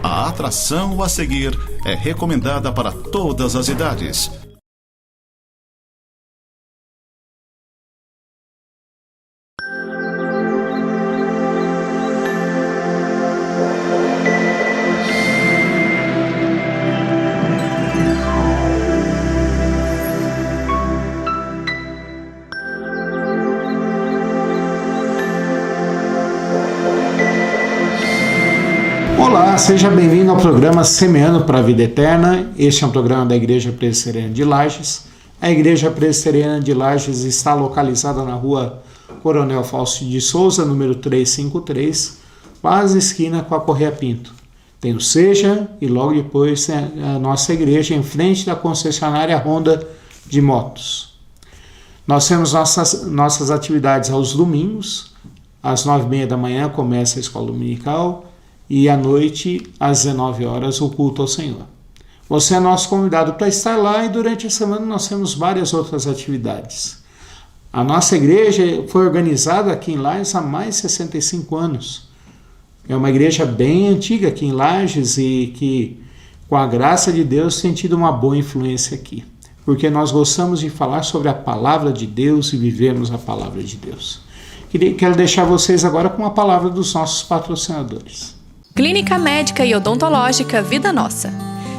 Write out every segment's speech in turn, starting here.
A atração a seguir é recomendada para todas as idades. Olá, seja bem-vindo ao programa Semeando para a Vida Eterna. Este é um programa da Igreja Presbiteriana de Lages. A Igreja Presbiteriana de Lages está localizada na rua Coronel Fausto de Souza, número 353, quase esquina com a Correia Pinto. Tem o Seja e logo depois tem a nossa igreja em frente da concessionária Honda de motos. Nós temos nossas atividades aos domingos, às 9h30 da manhã começa a escola dominical, e à noite, às 19 horas, o culto ao Senhor. Você é nosso convidado para estar lá e durante a semana nós temos várias outras atividades. A nossa igreja foi organizada aqui em Lages há mais de 65 anos. É uma igreja bem antiga aqui em Lages e que, com a graça de Deus, tem tido uma boa influência aqui. Porque nós gostamos de falar sobre a palavra de Deus e vivemos a palavra de Deus. Quero deixar vocês agora com a palavra dos nossos patrocinadores. Clínica Médica e Odontológica Vida Nossa.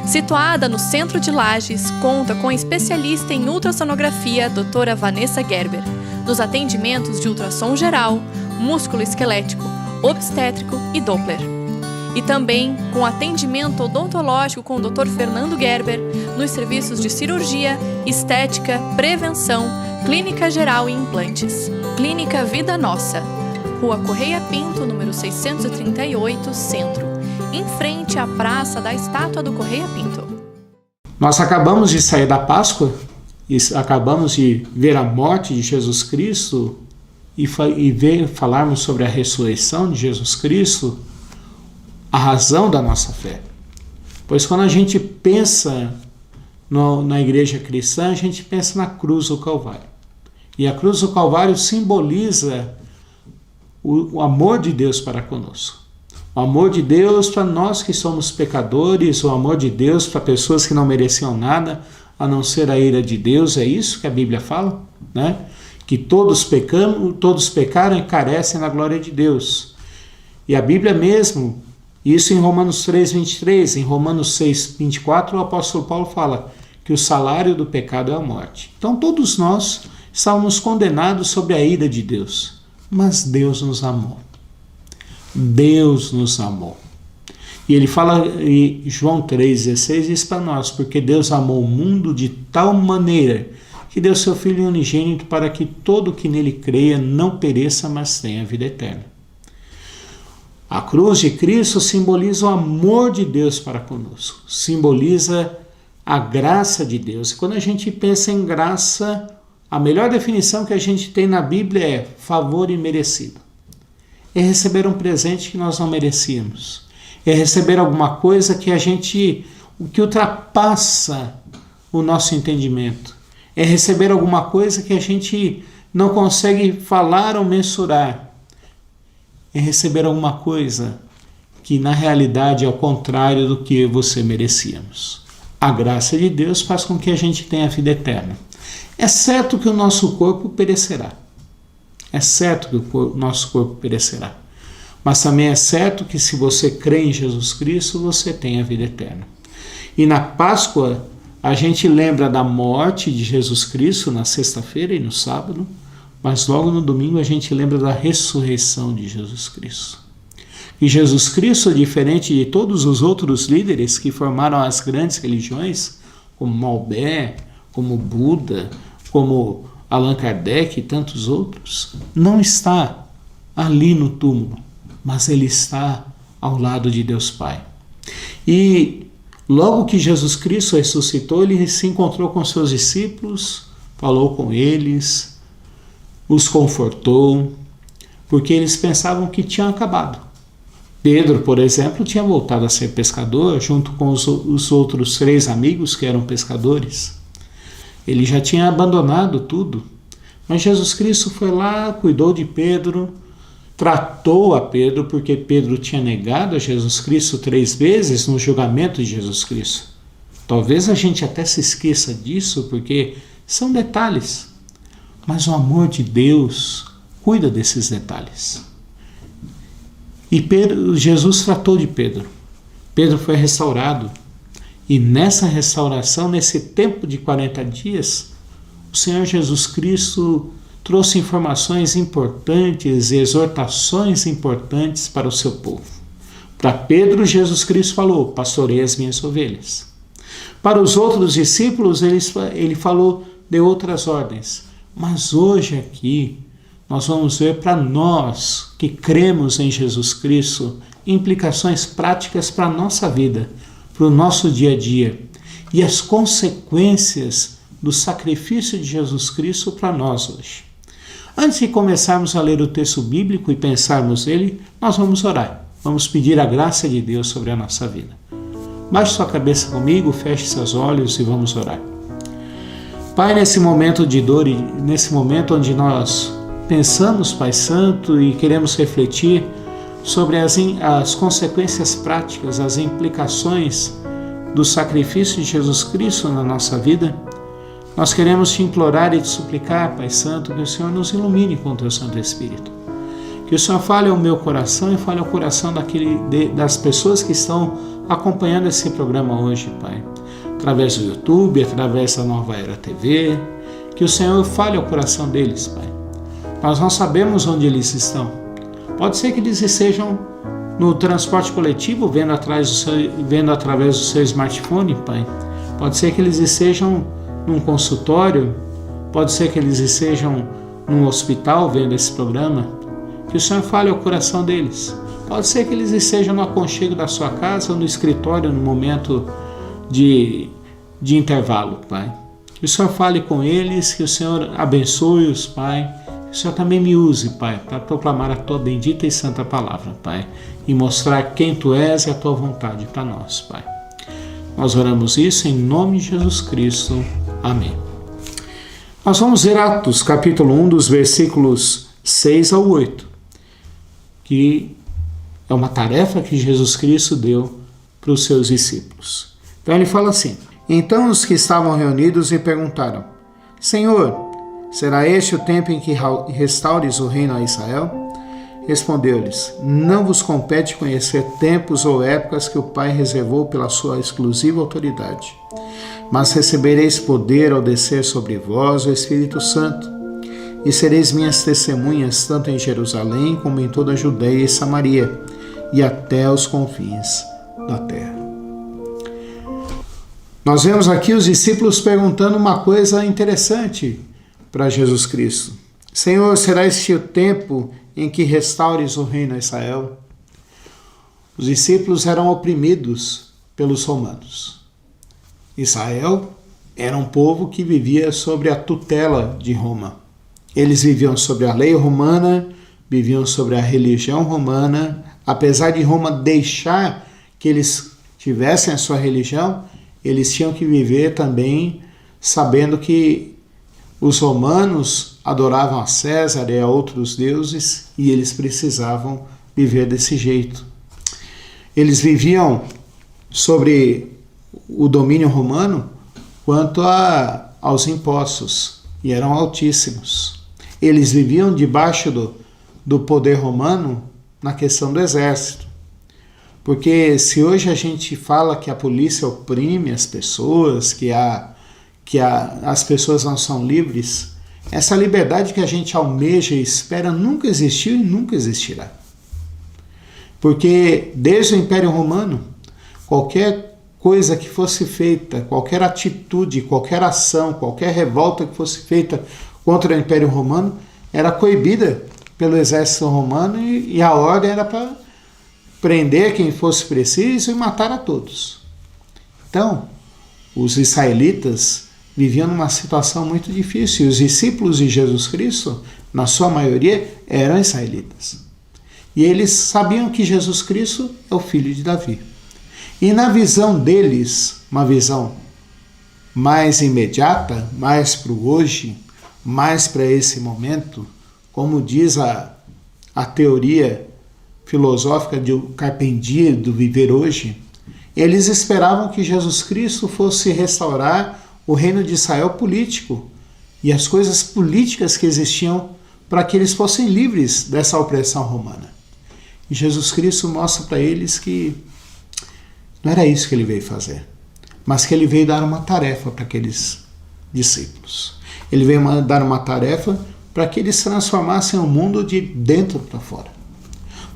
Situada no centro de Lages, conta com especialista em ultrassonografia, doutora Vanessa Gerber, nos atendimentos de ultrassom geral, músculo-esquelético, obstétrico e Doppler. E também com atendimento odontológico com o Dr. Fernando Gerber, nos serviços de cirurgia, estética, prevenção, clínica geral e implantes. Clínica Vida Nossa. Rua Correia Pinto, número 638, Centro, em frente à Praça da Estátua do Correia Pinto. Nós acabamos de sair da Páscoa e acabamos de ver a morte de Jesus Cristo e falarmos sobre a ressurreição de Jesus Cristo, a razão da nossa fé. Pois quando a gente pensa na igreja cristã, a gente pensa na cruz do Calvário. E a cruz do Calvário simboliza o amor de Deus para conosco. O amor de Deus para nós que somos pecadores, o amor de Deus para pessoas que não mereciam nada, a não ser a ira de Deus. É isso que a Bíblia fala, né? Que todos pecaram e carecem da glória de Deus. E a Bíblia mesmo, isso em Romanos 3:23, em Romanos 6:24, o apóstolo Paulo fala que o salário do pecado é a morte. Então todos nós estávamos condenados sob a ira de Deus. Mas Deus nos amou. Deus nos amou. E ele fala em João 3,16, diz para nós, porque Deus amou o mundo de tal maneira que deu seu Filho unigênito para que todo que nele creia não pereça, mas tenha vida eterna. A cruz de Cristo simboliza o amor de Deus para conosco, simboliza a graça de Deus. E quando a gente pensa em graça, a melhor definição que a gente tem na Bíblia é favor imerecido. É receber um presente que nós não merecíamos. É receber alguma coisa que ultrapassa o nosso entendimento. É receber alguma coisa que a gente não consegue falar ou mensurar. É receber alguma coisa que na realidade é o contrário do que você merecíamos. A graça de Deus faz com que a gente tenha a vida eterna. É certo que o nosso corpo perecerá. É certo que o nosso corpo perecerá. Mas também é certo que se você crê em Jesus Cristo, você tem a vida eterna. E na Páscoa, a gente lembra da morte de Jesus Cristo na sexta-feira e no sábado, mas logo no domingo a gente lembra da ressurreição de Jesus Cristo. E Jesus Cristo, diferente de todos os outros líderes que formaram as grandes religiões, como Maomé, como Buda, como Allan Kardec e tantos outros, não está ali no túmulo, mas ele está ao lado de Deus Pai. E logo que Jesus Cristo ressuscitou, ele se encontrou com seus discípulos, falou com eles, os confortou, porque eles pensavam que tinham acabado. Pedro, por exemplo, tinha voltado a ser pescador, junto com os outros 3 amigos que eram pescadores. Ele já tinha abandonado tudo, mas Jesus Cristo foi lá, cuidou de Pedro, tratou a Pedro, porque Pedro tinha negado a Jesus Cristo 3 vezes no julgamento de Jesus Cristo. Talvez a gente até se esqueça disso, porque são detalhes. Mas o amor de Deus cuida desses detalhes. E Jesus tratou de Pedro. Pedro foi restaurado. E nessa restauração, nesse tempo de 40 dias, o Senhor Jesus Cristo trouxe informações importantes, exortações importantes para o seu povo. Para Pedro, Jesus Cristo falou: pastorei as minhas ovelhas. Para os outros discípulos, ele falou de outras ordens. Mas hoje aqui, nós vamos ver para nós que cremos em Jesus Cristo, implicações práticas para a nossa vida, para o nosso dia a dia, e as consequências do sacrifício de Jesus Cristo para nós hoje. Antes de começarmos a ler o texto bíblico e pensarmos nele, nós vamos orar. Vamos pedir a graça de Deus sobre a nossa vida. Baixe sua cabeça comigo, feche seus olhos e vamos orar. Pai, nesse momento de dor e nesse momento onde nós pensamos, Pai Santo, e queremos refletir sobre as consequências práticas, as implicações do sacrifício de Jesus Cristo na nossa vida, nós queremos te implorar e te suplicar, Pai Santo, que o Senhor nos ilumine com o teu Santo Espírito. Que o Senhor fale ao meu coração e fale ao coração das pessoas que estão acompanhando esse programa hoje, Pai. Através do YouTube, através da Nova Era TV. Que o Senhor fale ao coração deles, Pai. Nós não sabemos onde eles estão. Pode ser que eles estejam no transporte coletivo, vendo através do seu smartphone, Pai. Pode ser que eles estejam num consultório, pode ser que eles estejam num hospital vendo esse programa. Que o Senhor fale ao coração deles. Pode ser que eles estejam no aconchego da sua casa ou no escritório no momento de intervalo, Pai. Que o Senhor fale com eles, que o Senhor abençoe-os, Pai. Que o Senhor também me use, Pai, para proclamar a Tua bendita e santa palavra, Pai, e mostrar quem Tu és e a Tua vontade para nós, Pai. Nós oramos isso em nome de Jesus Cristo. Amém. Nós vamos ver Atos, capítulo 1, dos versículos 6 ao 8, que é uma tarefa que Jesus Cristo deu para os seus discípulos. Então ele fala assim: então os que estavam reunidos lhe perguntaram: Senhor, será este o tempo em que restaures o reino a Israel? Respondeu-lhes: não vos compete conhecer tempos ou épocas que o Pai reservou pela sua exclusiva autoridade, mas recebereis poder ao descer sobre vós o Espírito Santo, e sereis minhas testemunhas tanto em Jerusalém como em toda a Judeia e Samaria, e até os confins da terra. Nós vemos aqui os discípulos perguntando uma coisa interessante para Jesus Cristo: Senhor, será este o tempo em que restaures o reino a Israel? Os discípulos eram oprimidos pelos romanos. Israel era um povo que vivia sob a tutela de Roma. Eles viviam sobre a lei romana, viviam sobre a religião romana. Apesar de Roma deixar que eles tivessem a sua religião, eles tinham que viver também sabendo que os romanos adoravam a César e a outros deuses e eles precisavam viver desse jeito. Eles viviam sobre o domínio romano quanto aos impostos e eram altíssimos. Eles viviam debaixo do poder romano na questão do exército. Porque se hoje a gente fala que a polícia oprime as pessoas, que as pessoas não são livres, essa liberdade que a gente almeja e espera nunca existiu e nunca existirá. Porque desde o Império Romano, qualquer coisa que fosse feita, qualquer atitude, qualquer ação, qualquer revolta que fosse feita contra o Império Romano era coibida pelo exército romano e a ordem era para prender quem fosse preciso e matar a todos. Então, os israelitas viviam numa situação muito difícil e os discípulos de Jesus Cristo, na sua maioria, eram israelitas. E eles sabiam que Jesus Cristo é o filho de Davi. E na visão deles, uma visão mais imediata, mais para o hoje, mais para esse momento, como diz a teoria filosófica do carpe diem, do viver hoje, eles esperavam que Jesus Cristo fosse restaurar o reino de Israel político e as coisas políticas que existiam para que eles fossem livres dessa opressão romana. E Jesus Cristo mostra para eles que não era isso que ele veio fazer, mas que ele veio dar uma tarefa para aqueles discípulos. Ele veio dar uma tarefa para que eles transformassem o mundo de dentro para fora.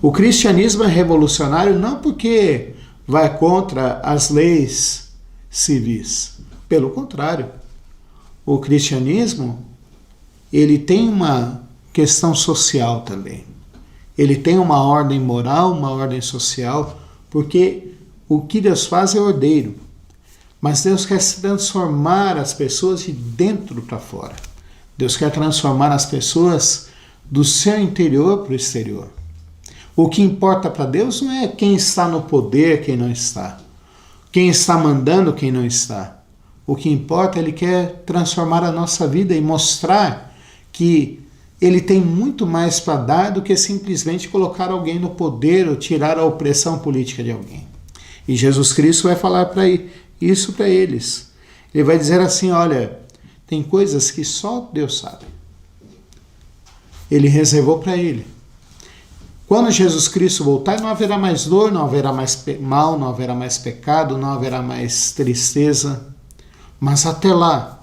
O cristianismo é revolucionário não porque vai contra as leis civis. Pelo contrário, o cristianismo ele tem uma questão social também. Ele tem uma ordem moral, uma ordem social, porque o que Deus faz é ordeiro. Mas Deus quer transformar as pessoas de dentro para fora. Deus quer transformar as pessoas do seu interior para o exterior. O que importa para Deus não é quem está no poder, quem não está. Quem está mandando, quem não está. O que importa, Ele quer transformar a nossa vida e mostrar que Ele tem muito mais para dar do que simplesmente colocar alguém no poder ou tirar a opressão política de alguém. E Jesus Cristo vai falar isso para eles. Ele vai dizer assim, olha, tem coisas que só Deus sabe. Ele reservou para Ele. Quando Jesus Cristo voltar, não haverá mais dor, não haverá mais mal, não haverá mais pecado, não haverá mais tristeza. Mas até lá,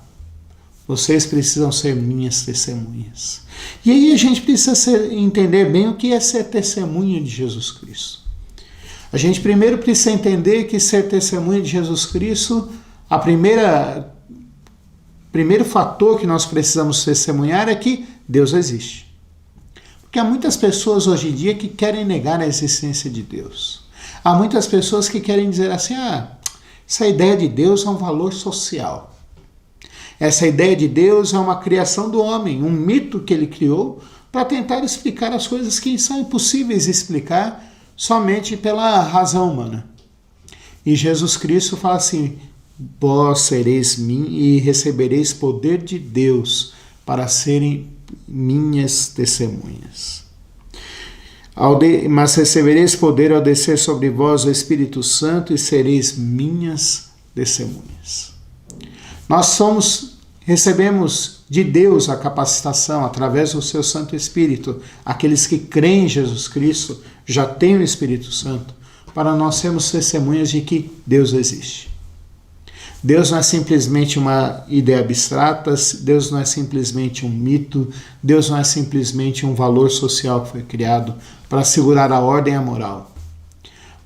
vocês precisam ser minhas testemunhas. E aí a gente precisa entender bem o que é ser testemunha de Jesus Cristo. A gente primeiro precisa entender que ser testemunha de Jesus Cristo, primeiro fator que nós precisamos testemunhar é que Deus existe. Porque há muitas pessoas hoje em dia que querem negar a existência de Deus. Há muitas pessoas que querem dizer assim, essa ideia de Deus é um valor social. Essa ideia de Deus é uma criação do homem, um mito que ele criou para tentar explicar as coisas que são impossíveis de explicar somente pela razão humana. E Jesus Cristo fala assim, vós sereis mim e recebereis poder de Deus para serem minhas testemunhas. Mas recebereis poder ao descer sobre vós o Espírito Santo e sereis minhas testemunhas. Nós recebemos de Deus a capacitação através do seu Santo Espírito. Aqueles que creem em Jesus Cristo já têm o Espírito Santo para nós sermos testemunhas de que Deus existe. Deus não é simplesmente uma ideia abstrata, Deus não é simplesmente um mito, Deus não é simplesmente um valor social que foi criado para assegurar a ordem e a moral.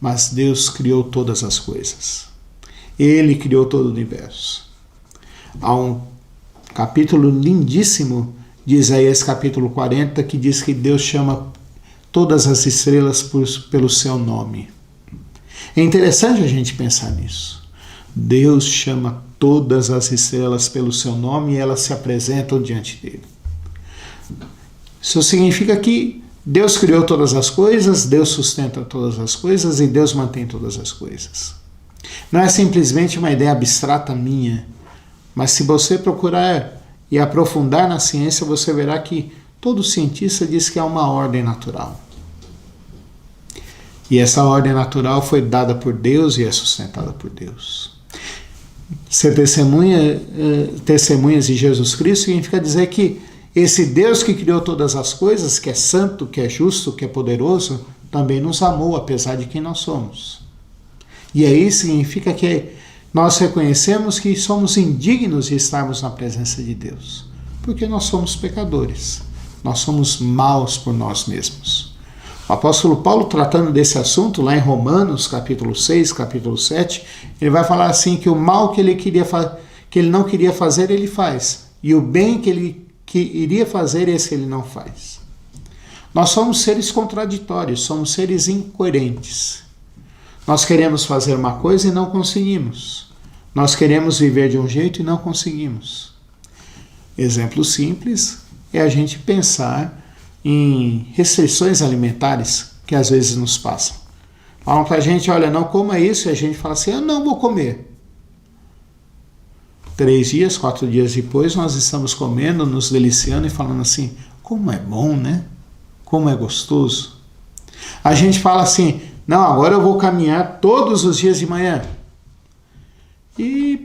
Mas Deus criou todas as coisas. Ele criou todo o universo. Há um capítulo lindíssimo de Isaías capítulo 40 que diz que Deus chama todas as estrelas pelo seu nome. É interessante a gente pensar nisso. Deus chama todas as estrelas pelo seu nome e elas se apresentam diante dele. Isso significa que Deus criou todas as coisas, Deus sustenta todas as coisas e Deus mantém todas as coisas. Não é simplesmente uma ideia abstrata minha, mas se você procurar e aprofundar na ciência, você verá que todo cientista diz que há uma ordem natural. E essa ordem natural foi dada por Deus e é sustentada por Deus. Ser testemunhas de Jesus Cristo significa dizer que esse Deus que criou todas as coisas, que é santo, que é justo, que é poderoso, também nos amou, apesar de quem nós somos. E aí significa que nós reconhecemos que somos indignos de estarmos na presença de Deus, porque nós somos pecadores, nós somos maus por nós mesmos. O apóstolo Paulo, tratando desse assunto, lá em Romanos, capítulo 6, capítulo 7, ele vai falar assim que o mal que ele não queria fazer, ele faz. E o bem que ele iria fazer, esse ele não faz. Nós somos seres contraditórios, somos seres incoerentes. Nós queremos fazer uma coisa e não conseguimos. Nós queremos viver de um jeito e não conseguimos. Exemplo simples é a gente pensar em restrições alimentares que às vezes nos passam. Falam para a gente, olha, não coma isso, e a gente fala assim, eu não vou comer. 3 dias, 4 dias depois, nós estamos comendo, nos deliciando e falando assim, como é bom, né? como é gostoso. A gente fala assim, não, agora eu vou caminhar todos os dias de manhã. E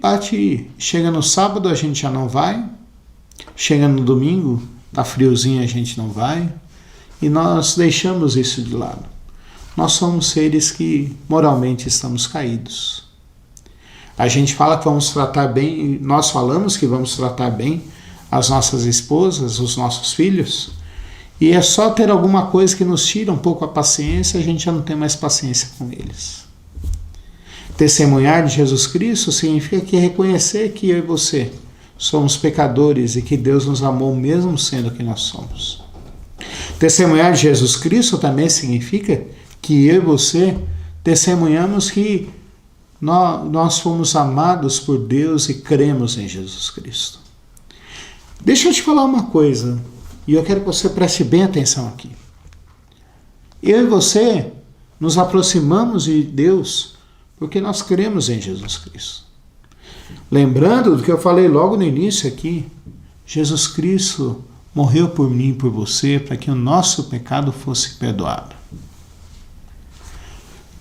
chega no sábado a gente já não vai, chega no domingo, tá friozinho, a gente não vai, e nós deixamos isso de lado. Nós somos seres que moralmente estamos caídos. A gente fala que vamos tratar bem, nós falamos que vamos tratar bem as nossas esposas, os nossos filhos, e é só ter alguma coisa que nos tira um pouco a paciência, a gente já não tem mais paciência com eles. Testemunhar de Jesus Cristo significa que reconhecer que eu e você somos pecadores e que Deus nos amou mesmo sendo quem nós somos. Testemunhar de Jesus Cristo também significa que eu e você testemunhamos que nós fomos amados por Deus e cremos em Jesus Cristo. Deixa eu te falar uma coisa, e eu quero que você preste bem atenção aqui. Eu e você nos aproximamos de Deus porque nós cremos em Jesus Cristo. Lembrando do que eu falei logo no início aqui, Jesus Cristo morreu por mim e por você para que o nosso pecado fosse perdoado.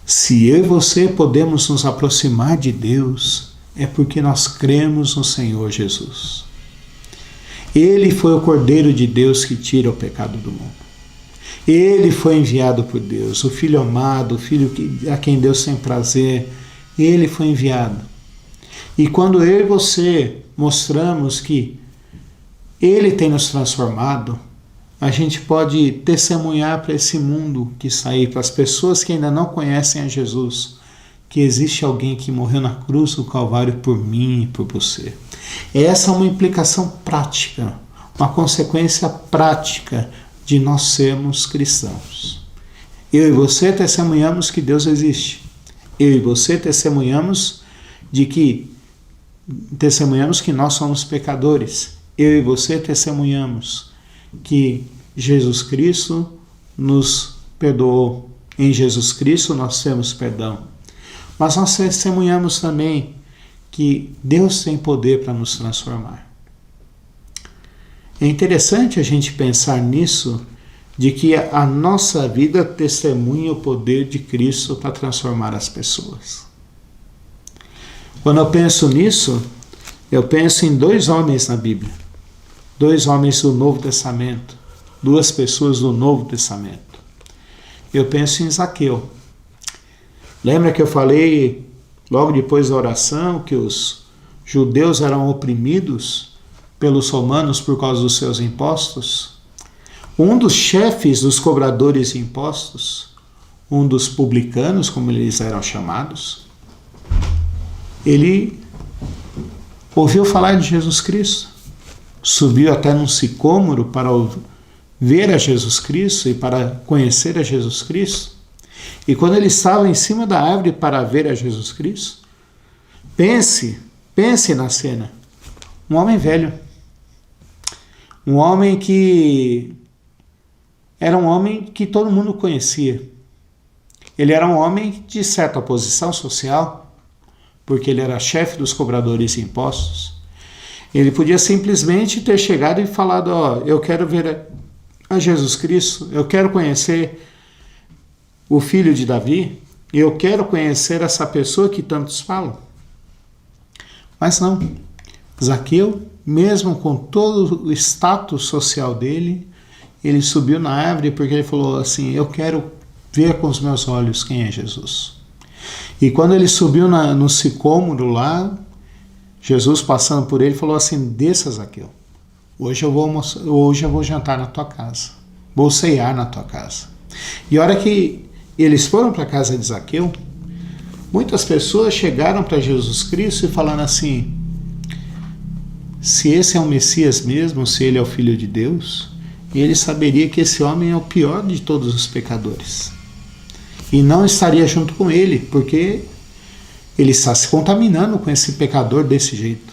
Se eu e você podemos nos aproximar de Deus, é porque nós cremos no Senhor Jesus. Ele foi o Cordeiro de Deus que tira o pecado do mundo. Ele foi enviado por Deus, o Filho amado, o Filho a quem Deus tem prazer. Ele foi enviado. E quando eu e você mostramos que Ele tem nos transformado, a gente pode testemunhar para esse mundo que está aí, para as pessoas que ainda não conhecem a Jesus, que existe alguém que morreu na cruz do Calvário por mim e por você. Essa é uma implicação prática, uma consequência prática de nós sermos cristãos. Eu e você testemunhamos que Deus existe. Eu e você testemunhamos que nós somos pecadores. Eu e você testemunhamos que Jesus Cristo nos perdoou. Em Jesus Cristo nós temos perdão. Mas nós testemunhamos também que Deus tem poder para nos transformar. É interessante a gente pensar nisso, de que a nossa vida testemunha o poder de Cristo para transformar as pessoas. Quando eu penso nisso, eu penso em 2 homens na Bíblia. 2 homens do Novo Testamento. 2 pessoas do Novo Testamento. Eu penso em Zaqueu. Lembra que eu falei, logo depois da oração, que os judeus eram oprimidos pelos romanos por causa dos seus impostos? Um dos chefes dos cobradores de impostos, um dos publicanos, como eles eram chamados, ele ouviu falar de Jesus Cristo, subiu até num sicômoro para ver a Jesus Cristo e para conhecer a Jesus Cristo. E quando ele estava em cima da árvore para ver a Jesus Cristo, pense na cena. Um homem velho. Um homem que era um homem que todo mundo conhecia. Ele era um homem de certa posição social, porque ele era chefe dos cobradores de impostos. Ele podia simplesmente ter chegado e falado, eu quero ver a Jesus Cristo, eu quero conhecer o filho de Davi, eu quero conhecer essa pessoa que tantos falam. Mas não. Zaqueu, mesmo com todo o status social dele, ele subiu na árvore porque ele falou assim, eu quero ver com os meus olhos quem é Jesus. E quando ele subiu no sicômoro lá, Jesus passando por ele falou assim, desça, Zaqueu, hoje eu vou jantar na tua casa, vou ceiar na tua casa. E a hora que eles foram para a casa de Zaqueu, muitas pessoas chegaram para Jesus Cristo e falaram assim, se esse é o Messias mesmo, se ele é o Filho de Deus, ele saberia que esse homem é o pior de todos os pecadores. E não estaria junto com ele, porque ele está se contaminando com esse pecador desse jeito.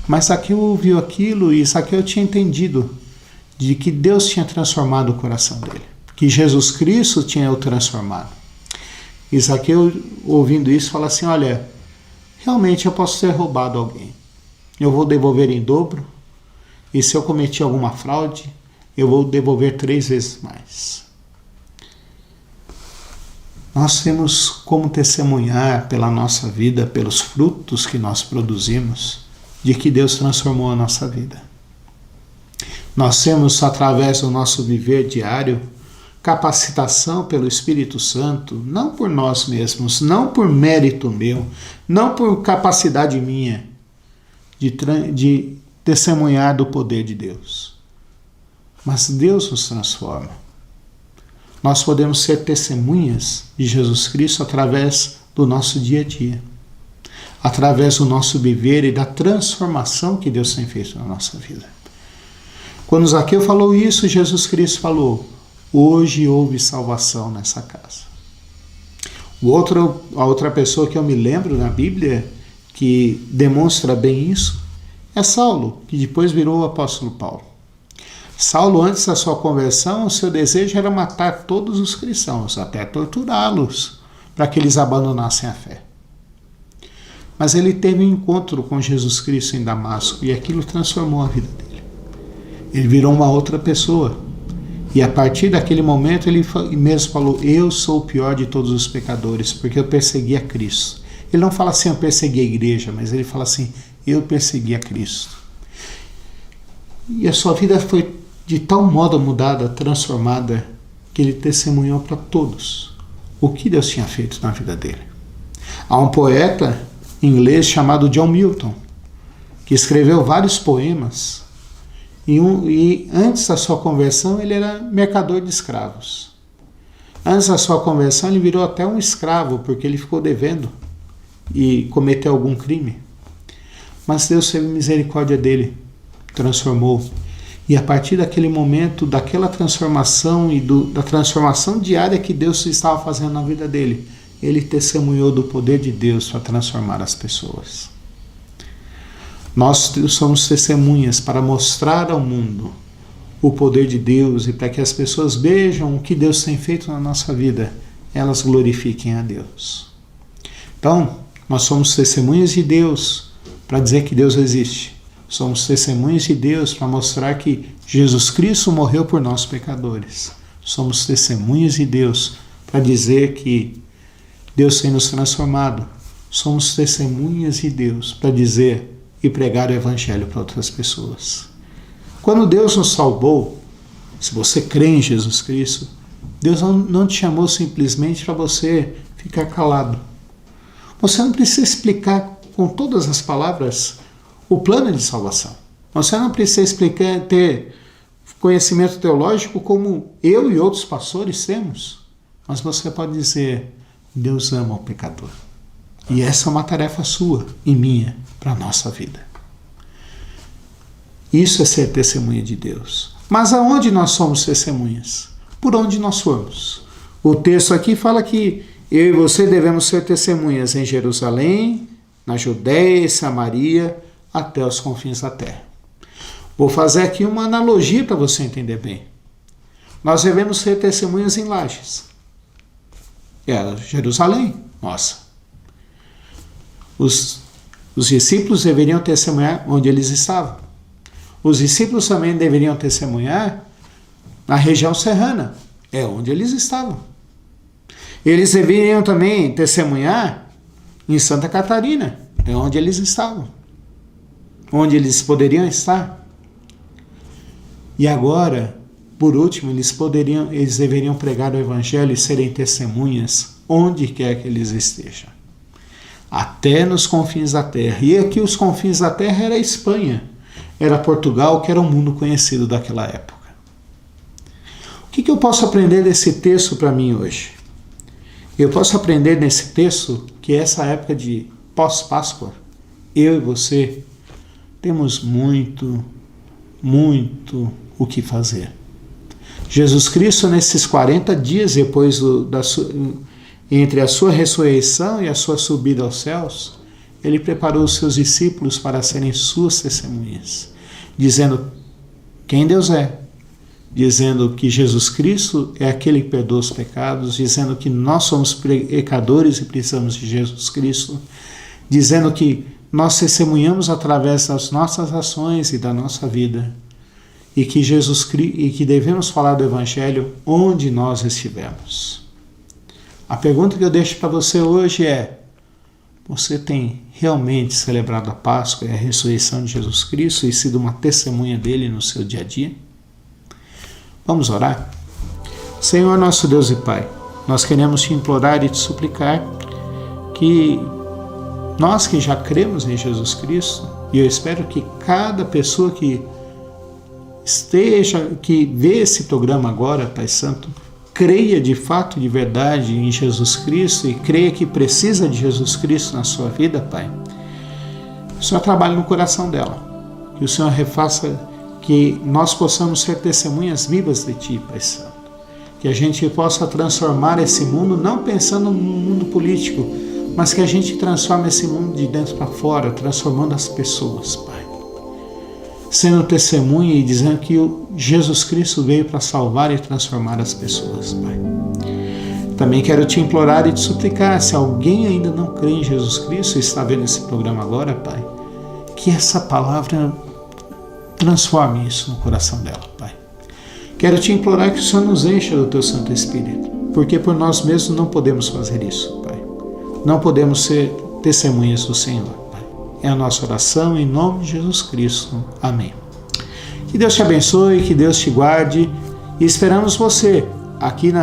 Mas Zaqueu ouviu aquilo e Zaqueu tinha entendido de que Deus tinha transformado o coração dele, que Jesus Cristo tinha o transformado. E Zaqueu, ouvindo isso, fala assim, olha, realmente eu posso ter roubado alguém. Eu vou devolver em dobro, e se eu cometi alguma fraude, eu vou devolver 3 vezes mais. Nós temos como testemunhar pela nossa vida, pelos frutos que nós produzimos, de que Deus transformou a nossa vida. Nós temos, através do nosso viver diário, capacitação pelo Espírito Santo, não por nós mesmos, não por mérito meu, não por capacidade minha, de testemunhar do poder de Deus. Mas Deus nos transforma. Nós podemos ser testemunhas de Jesus Cristo através do nosso dia a dia, através do nosso viver e da transformação que Deus tem feito na nossa vida. Quando Zaqueu falou isso, Jesus Cristo falou: hoje houve salvação nessa casa. A outra pessoa que eu me lembro na Bíblia que demonstra bem isso é Saulo, que depois virou o apóstolo Paulo. Saulo, antes da sua conversão, o seu desejo era matar todos os cristãos, até torturá-los, para que eles abandonassem a fé. Mas ele teve um encontro com Jesus Cristo em Damasco e aquilo transformou a vida dele. Ele virou uma outra pessoa. E a partir daquele momento ele mesmo falou: eu sou o pior de todos os pecadores, porque eu persegui a Cristo. Ele não fala assim, eu persegui a igreja, mas ele fala assim, eu persegui a Cristo. E a sua vida foi de tal modo mudada, transformada, que ele testemunhou para todos o que Deus tinha feito na vida dele. Há um poeta inglês chamado John Milton, que escreveu vários poemas, e antes da sua conversão ele era mercador de escravos. Antes da sua conversão ele virou até um escravo, porque ele ficou devendo e cometeu algum crime. Mas Deus teve misericórdia dele, transformou. E a partir daquele momento, daquela transformação e da transformação diária que Deus estava fazendo na vida dele, ele testemunhou do poder de Deus para transformar as pessoas. Nós somos testemunhas para mostrar ao mundo o poder de Deus e para que as pessoas vejam o que Deus tem feito na nossa vida, elas glorifiquem a Deus. Então, nós somos testemunhas de Deus para dizer que Deus existe. Somos testemunhas de Deus para mostrar que Jesus Cristo morreu por nós pecadores. Somos testemunhas de Deus para dizer que Deus tem nos transformado. Somos testemunhas de Deus para dizer e pregar o Evangelho para outras pessoas. Quando Deus nos salvou, se você crê em Jesus Cristo, Deus não te chamou simplesmente para você ficar calado. Você não precisa explicar com todas as palavras o plano de salvação. Você não precisa explicar, ter conhecimento teológico como eu e outros pastores temos. Mas você pode dizer: Deus ama o pecador. E essa é uma tarefa sua e minha para a nossa vida. Isso é ser testemunha de Deus. Mas aonde nós somos testemunhas? Por onde nós formos. O texto aqui fala que eu e você devemos ser testemunhas em Jerusalém, na Judéia e Samaria, até os confins da terra. Vou fazer aqui uma analogia para você entender bem. Nós devemos ser testemunhas em Lages. Jerusalém, nossa. Os discípulos deveriam testemunhar onde eles estavam. Os discípulos também deveriam testemunhar na região serrana, onde eles estavam. Eles deveriam também testemunhar em Santa Catarina, onde eles estavam. Onde eles poderiam estar. E agora, por último, eles deveriam pregar o Evangelho e serem testemunhas onde quer que eles estejam. Até nos confins da terra. E aqui os confins da terra era a Espanha, era Portugal, que era o mundo conhecido daquela época. O que eu posso aprender desse texto para mim hoje? Eu posso aprender nesse texto que essa época de pós-Páscoa, eu e você temos muito, muito o que fazer. Jesus Cristo, nesses 40 dias depois entre a sua ressurreição e a sua subida aos céus, ele preparou os seus discípulos para serem suas testemunhas, dizendo quem Deus é, dizendo que Jesus Cristo é aquele que perdoa os pecados, dizendo que nós somos pecadores e precisamos de Jesus Cristo, dizendo que nós testemunhamos através das nossas ações e da nossa vida, e que devemos falar do Evangelho onde nós estivermos. A pergunta que eu deixo para você hoje é: você tem realmente celebrado a Páscoa e a ressurreição de Jesus Cristo e sido uma testemunha dele no seu dia a dia? Vamos orar? Senhor nosso Deus e Pai, nós queremos te implorar e te suplicar que nós que já cremos em Jesus Cristo, e eu espero que cada pessoa que vê esse programa agora, Pai Santo, creia de fato, de verdade em Jesus Cristo e creia que precisa de Jesus Cristo na sua vida, Pai. O Senhor trabalhe no coração dela. Que o Senhor refaça que nós possamos ser testemunhas vivas de Ti, Pai Santo. Que a gente possa transformar esse mundo, não pensando no mundo político, mas que a gente transforme esse mundo de dentro para fora, transformando as pessoas, Pai. Sendo testemunha e dizendo que Jesus Cristo veio para salvar e transformar as pessoas, Pai. Também quero te implorar e te suplicar, se alguém ainda não crê em Jesus Cristo e está vendo esse programa agora, Pai, que essa palavra transforme isso no coração dela, Pai. Quero te implorar que o Senhor nos encha do Teu Santo Espírito, porque por nós mesmos não podemos fazer isso, Pai. Não podemos ser testemunhas do Senhor. É a nossa oração em nome de Jesus Cristo. Amém. Que Deus te abençoe, que Deus te guarde e esperamos você aqui no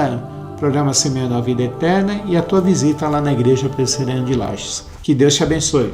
programa Semeando a Vida Eterna e a tua visita lá na Igreja Presbiteriana de Lages. Que Deus te abençoe.